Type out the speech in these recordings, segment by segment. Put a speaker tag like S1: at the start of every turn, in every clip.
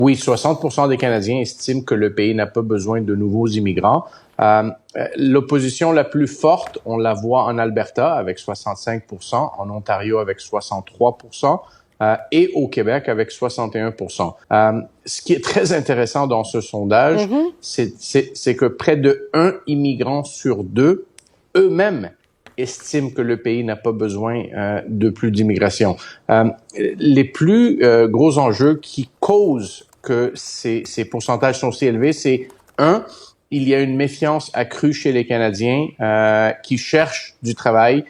S1: Oui, 60% des Canadiens estiment que le pays n'a pas besoin de nouveaux immigrants. L'opposition la plus forte, on la voit en Alberta avec 65%, en Ontario avec 63%. Et au Québec avec 61%. Ce qui est très intéressant dans ce sondage, c'est que près de 1 immigrant sur 2 eux-mêmes estiment que le pays n'a pas besoin de plus d'immigration. Les plus gros enjeux qui causent que ces pourcentages sont si élevés, c'est il y a une méfiance accrue chez les Canadiens qui cherchent du travail.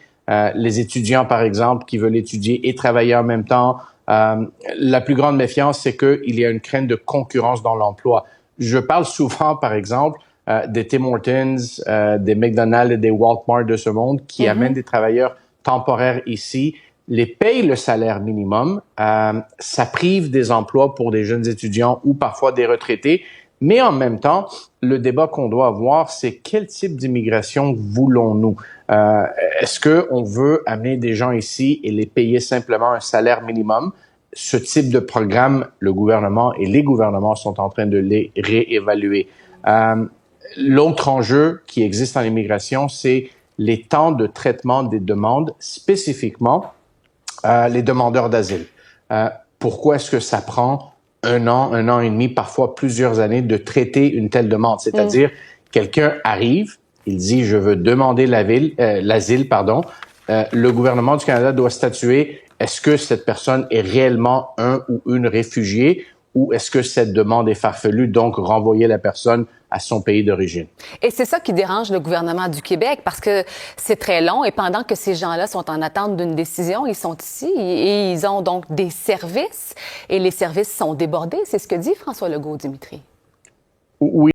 S1: Les étudiants, par exemple, qui veulent étudier et travailler en même temps. La plus grande méfiance, c'est qu'il y a une crainte de concurrence dans l'emploi. Je parle souvent, par exemple, des Tim Hortons, des McDonald's et des Walmart de ce monde qui amènent des travailleurs temporaires ici, les payent le salaire minimum, ça prive des emplois pour des jeunes étudiants ou parfois des retraités. Mais en même temps, le débat qu'on doit avoir, c'est quel type d'immigration voulons-nous? Est-ce qu'on veut amener des gens ici et les payer simplement un salaire minimum? Ce type de programme, le gouvernement et les gouvernements sont en train de les réévaluer. L'autre enjeu qui existe en immigration, c'est les temps de traitement des demandes, spécifiquement les demandeurs d'asile. Pourquoi est-ce que ça prend un an et demi, parfois plusieurs années de traiter une telle demande? C'est-à-dire, quelqu'un arrive, il dit « je veux demander l'asile », le gouvernement du Canada doit statuer est-ce que cette personne est réellement un ou une réfugiée ou est-ce que cette demande est farfelue, donc renvoyer la personne à son pays d'origine.
S2: Et c'est ça qui dérange le gouvernement du Québec parce que c'est très long et pendant que ces gens-là sont en attente d'une décision, ils sont ici et ils ont donc des services et les services sont débordés. C'est ce que dit François Legault, Dimitri.
S1: Oui.